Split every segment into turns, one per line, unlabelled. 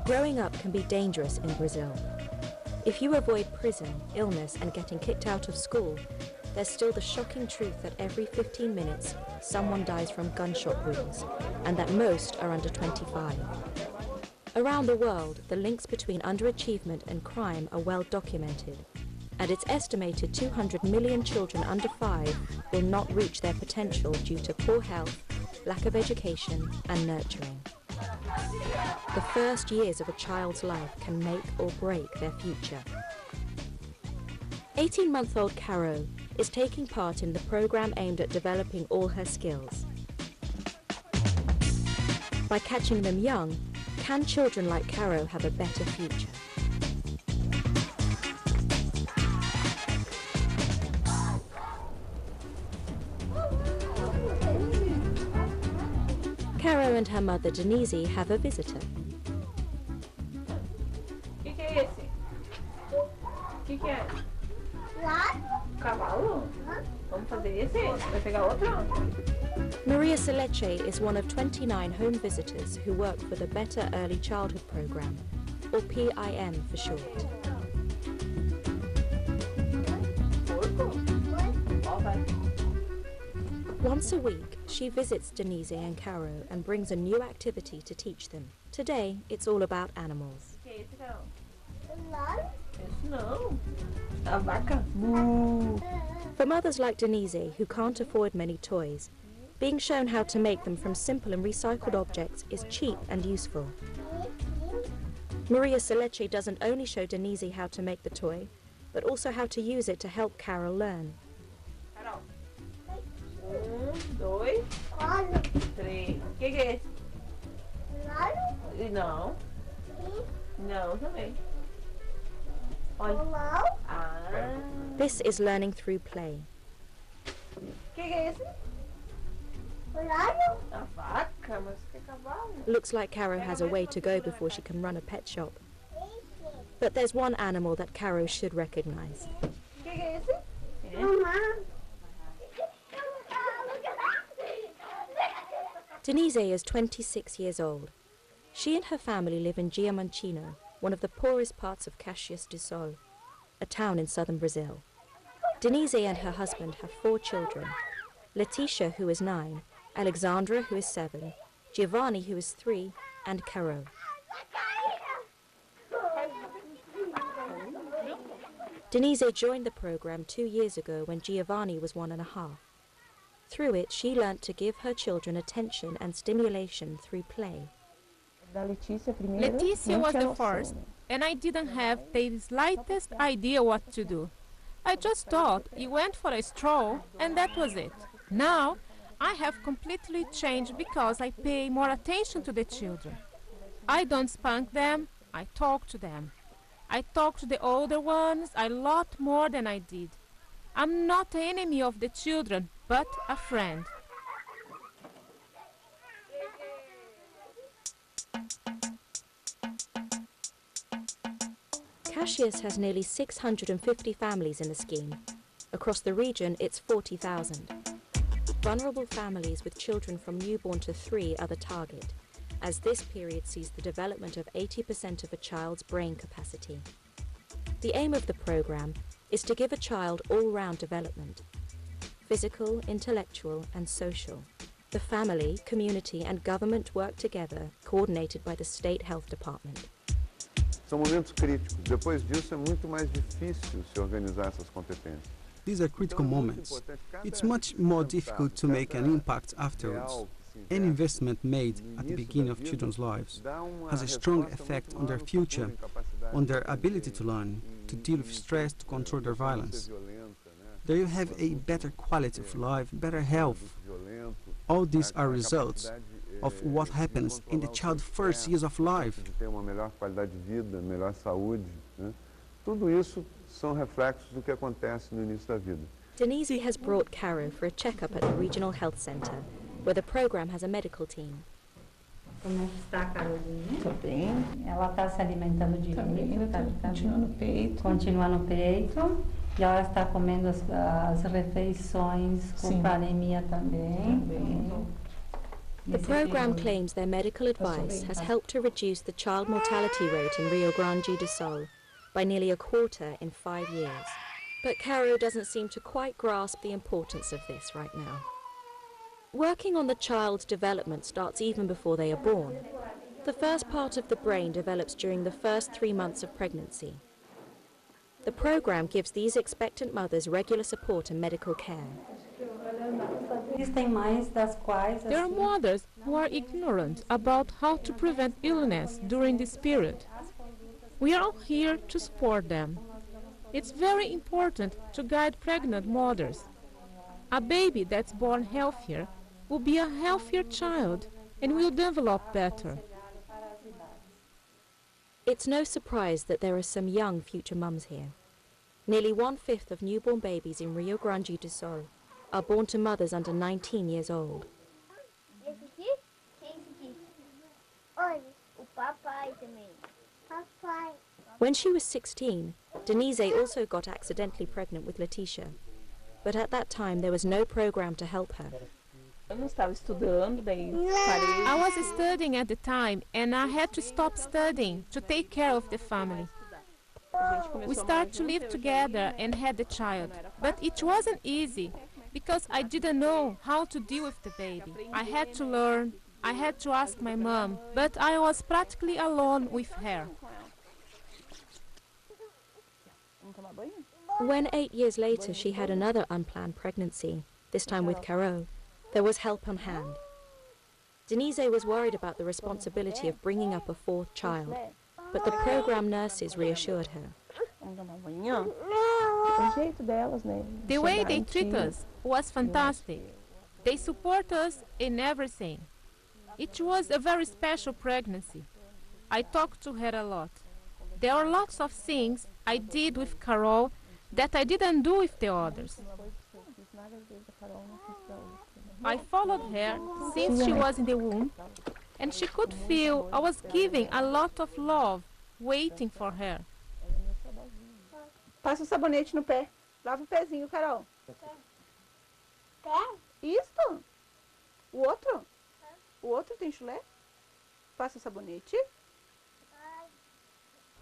Growing up can be dangerous in Brazil. If you avoid prison, illness, and getting kicked out of school, there's still the shocking truth that every 15 minutes, someone dies from gunshot wounds, and that most are under 25. Around the world, the links between underachievement and crime are well documented, and it's estimated 200 million children under 5 will not reach their potential due to poor health, lack of education, and nurturing. The first years of a child's life can make or break their future. 18-month-old Caro is taking part in the program aimed at developing all her skills. By catching them young, can children like Caro have a better future? Caro and her mother Denise have a visitor.
Que é esse? Que é? Cavalo? Vamos fazer esse? Vai pegar outro?
Maria Seleche is one of 29 home visitors who work for the Better Early Childhood Program, or PIM for short. Once a week, she visits Denise and Caro and brings a new activity to teach them. Today, it's all about animals.
A vaca.
For mothers like Denise, who can't afford many toys, being shown how to make them from simple and recycled objects is cheap and useful. Maria Seleche doesn't only show Denise how to make the toy, but also how to use it to help Carol learn.
2, 3. Que é esse? Não. Não também. Olha. Ah.
This is learning through play.
Que é esse? A vaca, mas que cavalo?
Looks like Caro has a way to go before she can run a pet shop. But there's one animal that Caro should recognize.
Que é esse?
Denise is 26 years old. She and her family live in Diamantina, one of the poorest parts of Caxias do Sul, a town in southern Brazil. Denise and her husband have 4 children: Leticia, who is 9, Alexandra, who is 7, Giovanni, who is 3, and Caro. Denise joined the program 2 years ago when Giovanni was 1.5. Through it, she learnt to give her children attention and stimulation through play.
Leticia was the first, and I didn't have the slightest idea what to do. I just thought you went for a stroll, and that was it. Now, I have completely changed because I pay more attention to the children. I don't spank them, I talk to them. I talk to the older ones a lot more than I did. I'm not an enemy of the children, but a friend.
Caxias has nearly 650 families in the scheme. Across the region, it's 40,000. Vulnerable families with children from newborn to 3 are the target, as this period sees the development of 80% of a child's brain capacity. The aim of the program is to give a child all-round development: physical, intellectual, and social. The family, community, and government work together, coordinated by the State Health Department.
São momentos críticos. Depois disso, é muito mais difícil se organizar essas competências.
These are critical moments. It's much more difficult to make an impact afterwards. Any investment made at the beginning of children's lives has a strong effect on their future, on their ability to learn, to deal with stress, to control their violence. They will have a better quality of life, better health. All these are results of what happens in the child's first years of life.
Ter uma melhor qualidade de vida, melhor saúde, né? Tudo isso são reflexos do que acontece no início da vida.
Denise has brought Caro for a checkup at the Regional Health Center, where the program has a medical team.
Como está a Carolina?
Tô bem.
Ela está se alimentando direito?
Continua no peito.
Continua no peito. E ela está comendo as refeições com panemia também.
The program claims their medical advice has helped to reduce the child mortality rate in Rio Grande do Sul by nearly a quarter in 5 years. But Caro doesn't seem to quite grasp the importance of this right now. Working on the child's development starts even before they are born. The first part of the brain develops during the first 3 months of pregnancy. The program gives these expectant mothers regular support and medical care.
There are mothers who are ignorant about how to prevent illness during this period. We are all here to support them. It's very important to guide pregnant mothers. A baby that's born healthier will be a healthier child and will develop better.
It's no surprise that there are some young future mums here. Nearly 1/5 of newborn babies in Rio Grande do Sul are born to mothers under 19 years old.
Esse aqui? Quem é esse aqui? Olha, o papai também. Papai.
When she was 16, Denise also got accidentally pregnant with Letitia. But at that time, there was no program to help her.
Eu não estava estudando, daí
I was studying at the time and I had to stop studying to take care of the family. We started to live together and had a child, but it wasn't easy because I didn't know how to deal with the baby. I had to learn, I had to ask my mom, but I was practically alone with her.
When 8 years later she had another unplanned pregnancy, this time with Caro, there was help on hand. Denise was worried about the responsibility of bringing up a fourth child, but the program nurses reassured her.
The way they treat us was fantastic. They support us in everything. It was a very special pregnancy. I talked to her a lot. There are lots of things I did with Carol that I didn't do with the others. I followed her since she was in the womb, and she could feel I was giving a lot of love, waiting for her.
Passa o sabonete no pé. Lava o pezinho, Carol.
Pé?
Isso. O outro? O outro tem chulé? Passa o sabonete.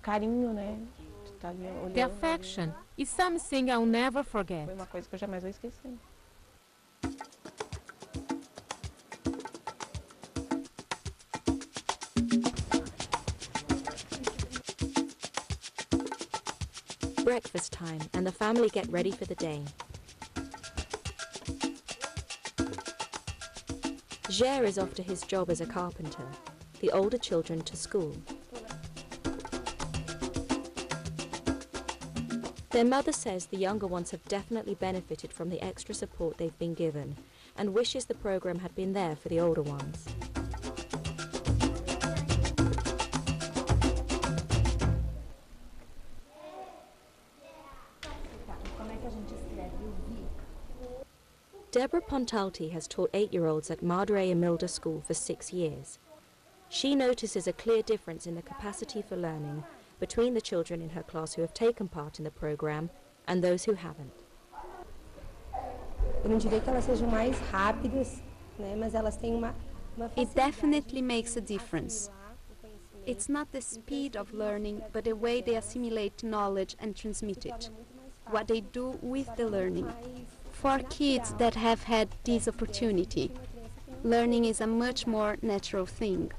Carinho, né? Tá ali olhando.
The affection is something I'll never forget.
Foi uma coisa que eu jamais vou esquecer.
Breakfast time, and the family get ready for the day. Ger is off to his job as a carpenter, the older children to school. Their mother says the younger ones have definitely benefited from the extra support they've been given and wishes the program had been there for the older ones. Deborah Pontalti has taught 8-year-olds at Madre Emilda School for 6 years. She notices a clear difference in the capacity for learning between the children in her class who have taken part in the program and those who haven't.
Eu não diria que elas sejam mais rápidas, né, mas elas têm uma
It definitely makes a difference. It's not the speed of learning, but the way they assimilate knowledge and transmit it. What they do with the learning. For kids that have had this opportunity, learning is a much more natural thing.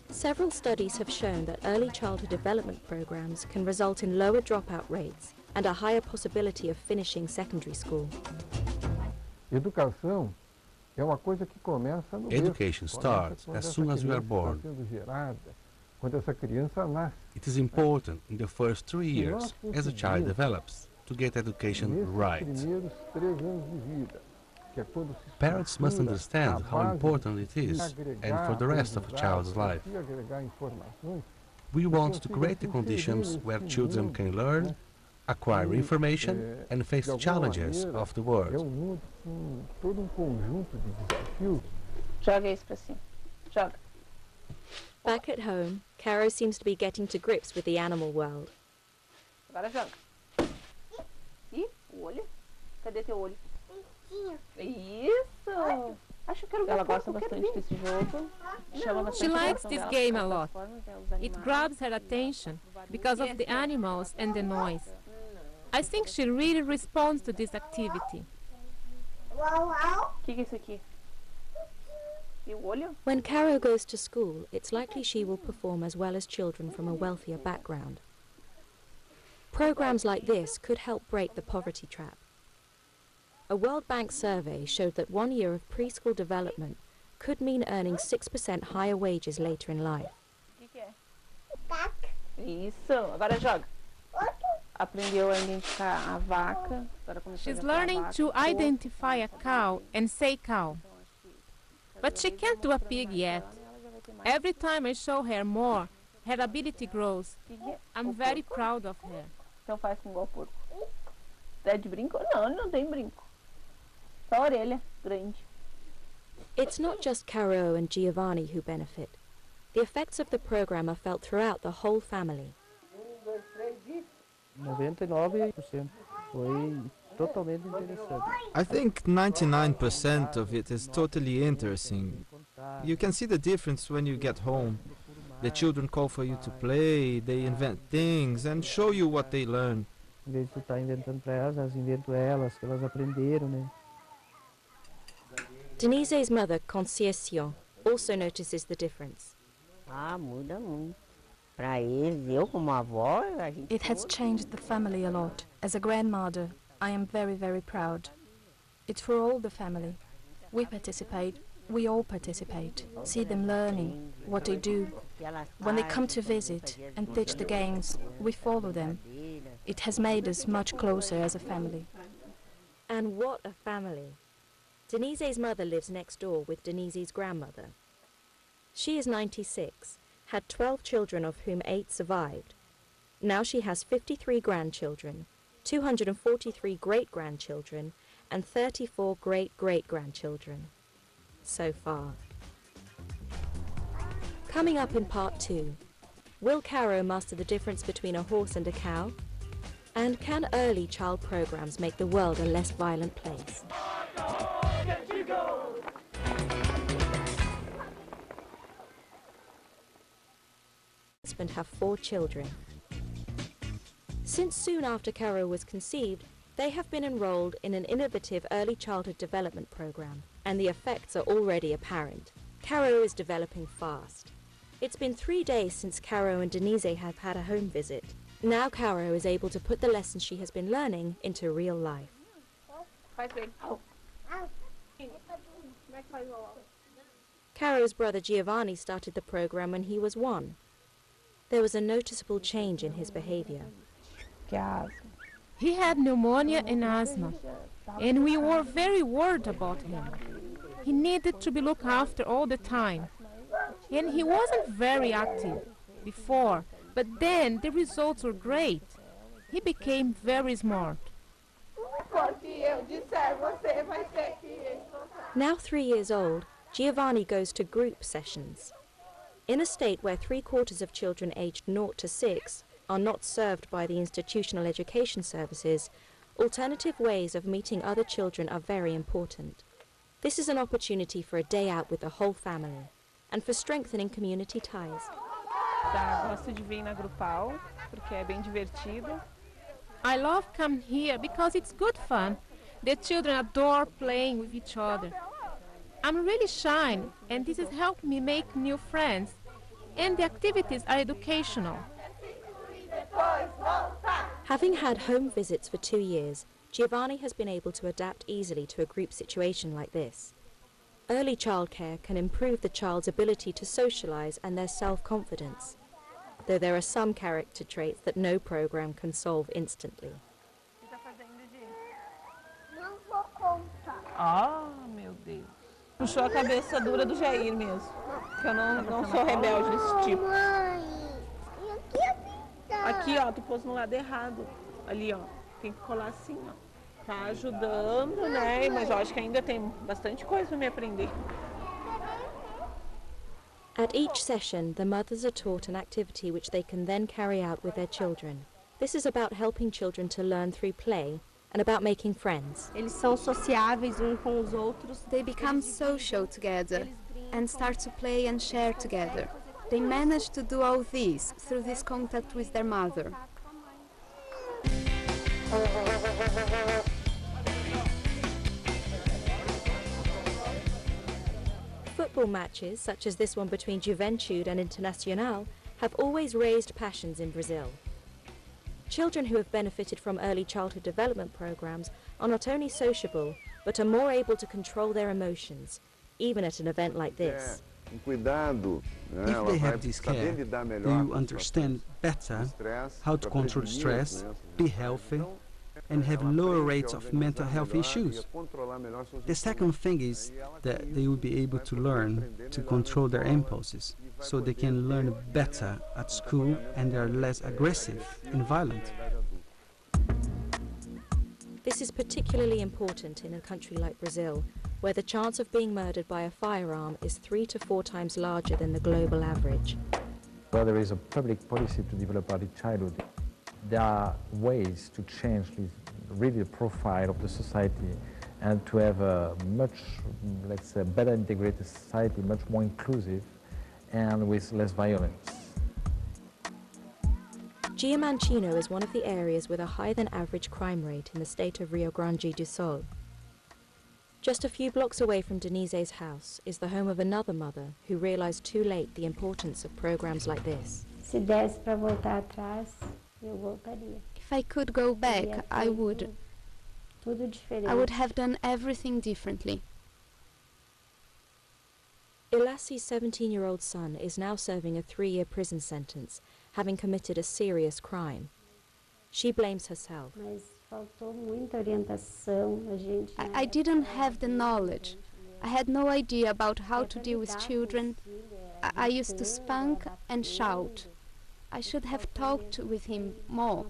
Several studies have shown that early childhood development programs can result in lower dropout rates and a higher possibility of finishing secondary school.
Educação é uma coisa que começa no
Education starts as soon as we are born.
Quando essa criança nasce.
It is important in the first 3 years, as a child develops, to get education right. Parents must understand how important it is, and for the rest of a child's life. We want to create the conditions where children can learn, acquire information, and face the challenges of the world.
Joga isso pra cima. Joga.
Back at home, Caro seems to be getting to grips with the animal world.
Agora joga. olho? Cadê teu olho? Isso! Acho que ela gosta bastante desse jogo.
She likes this game a lot. It grabs her attention because of the animals and the noise. I think she really responds to this activity.
O que é isso aqui? E o olho?
When Caro goes to school, it's likely she will perform as well as children from a wealthier background. Programs like this could help break the poverty trap. A World Bank survey showed that 1 year of preschool development could mean earning 6% higher wages later in life.
O que é? Isso, agora joga. Aprendeu a identificar a vaca.
She's learning to identify a cow and say cow. But she can't do a pig yet. Every time I show her more, her ability grows. I'm very proud of her.
Então faz com igual porco. Dá de brinco? Não, ele não tem brinco. Só a orelha grande.
It's not just Caro and Giovanni who benefit. The effects of the program are felt throughout the whole family.
99% foi totalmente interessante.
I think 99% of it is totally interesting. You can see the difference when you get home. The children call for you to play, they invent things and show you what they learn.
Em vez de tu estar inventando para elas, elas inventam elas, que elas aprenderam, né?
Denise's mother, Conceição, also notices the difference.
Muda muito. Para eles, eu como avó, a gente...
It has changed the family a lot. As a grandmother, I am very, very proud. It's for all the family. We participate. We all participate. See them learning, what they do. When they come to visit and teach the games, we follow them. It has made us much closer as a family.
And what a family! Denise's mother lives next door with Denise's grandmother. She is 96, had 12 children of whom 8 survived. Now she has 53 grandchildren, 243 great-grandchildren, and 34 great-great-grandchildren. So far. Coming up in part 2, will Caro master the difference between a horse and a cow? And can early child programs make the world a less violent place? Husband have 4 children. Since soon after Caro was conceived, they have been enrolled in an innovative early childhood development program, and the effects are already apparent. Caro is developing fast. It's been 3 days since Caro and Denise have had a home visit. Now Caro is able to put the lessons she has been learning into real life. Caro's brother Giovanni started the program when he was 1. There was a noticeable change in his behavior.
He had pneumonia and asthma, and we were very worried about him. He needed to be looked after all the time, and he wasn't very active before, but then the results were great. He became very smart.
Now 3 years old, Giovanni goes to group sessions. In a state where 3/4 of children aged 0 to 6 are not served by the institutional education services, alternative ways of meeting other children are very important. This is an opportunity for a day out with the whole family and for strengthening community ties.
Gosto de vir na grupal, porque é bem divertido.
I love coming here because it's good fun. The children adore playing with each other. I'm really shy, and this has helped me make new friends, and the activities are educational.
Having had home visits for 2 years, Giovanni has been able to adapt easily to a group situation like this. Early childcare can improve the child's ability to socialize and their self-confidence, though there are some character traits that no program can solve instantly.
Meu Deus. Puxou a cabeça dura do Jair mesmo. Que eu não sou rebelde desse tipo. Aqui, ó, tu pôs no lado errado. Ali, ó. Tem que colar assim, ó. Tá ajudando, né? Mas eu acho que ainda tem bastante coisa para me aprender.
At each session, the mothers are taught an activity which they can then carry out with their children. This is about helping children to learn through play and about making friends.
Eles são sociáveis com os outros.
They become social together and start to play and share together. They manage to do all this through this contact with their mother.
Football matches, such as this one between Juventude and Internacional, have always raised passions in Brazil. Children who have benefited from early childhood development programs are not only sociable, but are more able to control their emotions, even at an event like this.
If they have this care, they will understand better how to control stress, be healthy, and have lower rates of mental health issues. The second thing is that they will be able to learn to control their impulses, so they can learn better at school and they are less aggressive and violent.
This is particularly important in a country like Brazil, where the chance of being murdered by a firearm is 3 to 4 times larger than the global average.
Well, there is a public policy to develop early childhood. There are ways to change really the profile of the society and to have a much, let's say, better integrated society, much more inclusive and with less violence.
Diamantina is one of the areas with a higher than average crime rate in the state of Rio Grande do Sul. Just a few blocks away from Denise's house is the home of another mother who realized too late the importance of programs like this.
Se desse para voltar atrás, eu voltaria.
If I could go back, I would.
Tudo diferente.
I would have done everything differently.
Ilassi's 17-year-old son is now serving a 3-year prison sentence, having committed a serious crime. She blames herself.
Mas faltou muita orientação, a gente.
I didn't have the knowledge. I had no idea about how to deal with children. I used to spank and shout. I should have talked with him more.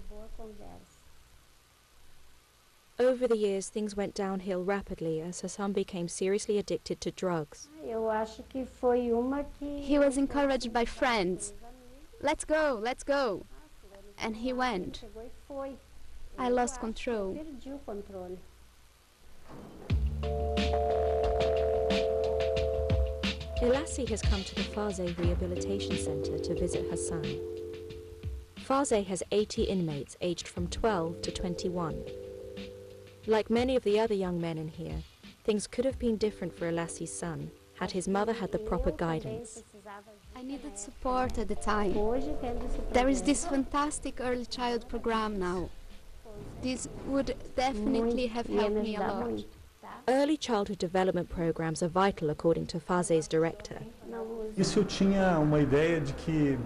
Over the years, things went downhill rapidly as her son became seriously addicted to drugs.
Eu acho que foi uma que
He was encouraged by friends. Let's go, let's go. And he went.
chegou e foi.
I lost control.
Perdi o controle.
Ilassi has come to the Faze Rehabilitation Centre to visit her son. Faze has 80 inmates aged from 12 to 21. Like many of the other young men in here, things could have been different for Ilassi's son had his mother had the proper guidance.
I needed support at the time. There is this fantastic early child program now. This would definitely have helped me a lot.
Early childhood development programs are vital, according to Faze's director.
Isso eu tinha uma ideia de que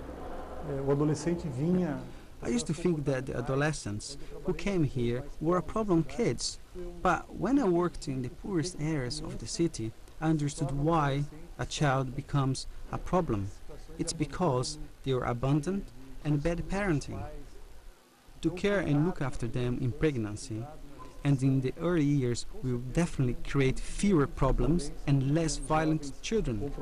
o adolescente vinha.
I used to think that the adolescents who came here were problem kids, but when I worked in the poorest areas of the city, I understood why a child becomes a problem. It's because they are abandoned and bad parenting. To care and look after them in pregnancy and in the early years will definitely create fewer problems and less violent children.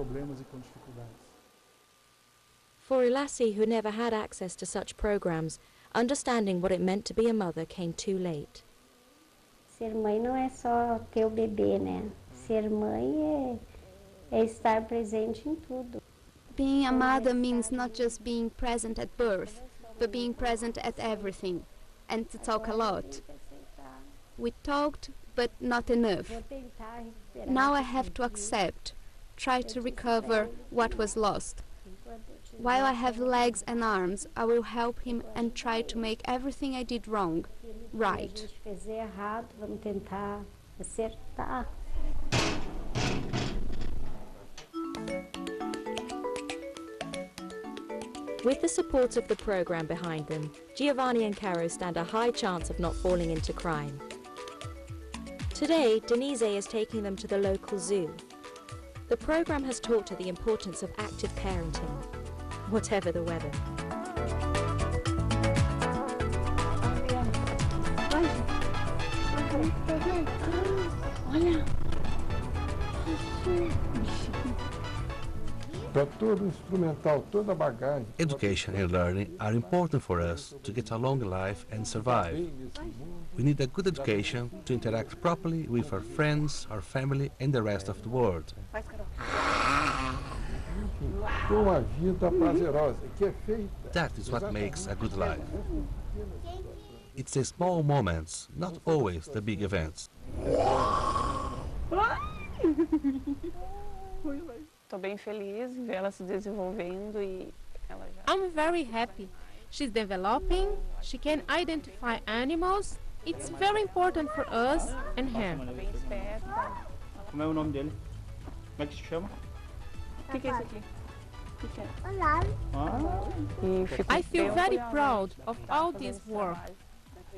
For Ilassi, who never had access to such programs, understanding what it meant to be a mother came too late.
Ser mãe não é só ter o bebê, né? Ser mãe é estar presente em tudo.
Being a mother means not just being present at birth, but being present at everything, and to talk a lot. We talked, but not enough. Now I have to accept, try to recover what was lost. While I have legs and arms, I will help him and try to make everything I did wrong right.
Vamos tentar acertar.
With the support of the program behind them, Giovanni and Caro stand a high chance of not falling into crime. Today, Denise is taking them to the local zoo. The program has taught her the importance of active parenting, whatever the weather.
Education and learning are important for us to get along in life and survive. We need a good education to interact properly with our friends, our family, and the rest of the world. That is what makes a good life. It's the small moments, not always the big events.
Estou bem feliz em ver ela se desenvolvendo e ela já...
I'm very happy. She's developing, she can identify animals. It's very important for us and her.
Bem esperta.
Como é o nome dele? Como é que se chama?
O que é isso aqui?
Olá.
I feel very proud of all this work.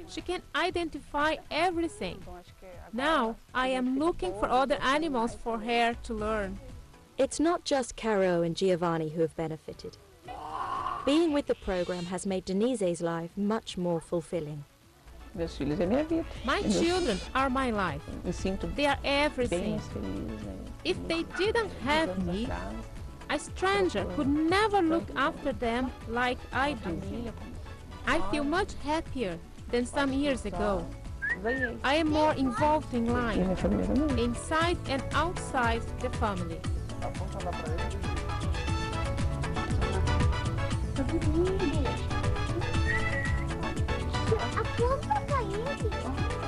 She can identify everything. Now I am looking for other animals for her to learn.
It's not just Caro and Giovanni who have benefited. Being with the program has made Denise's life much more fulfilling.
Meus filhos é minha vida.
My children are my life.
Me sinto
They are everything.
bem feliz.
If they didn't have me, a stranger could never look after them like I do. I feel much happier than some years ago. I am more involved in life, inside and outside the family.
Aponta pra ele.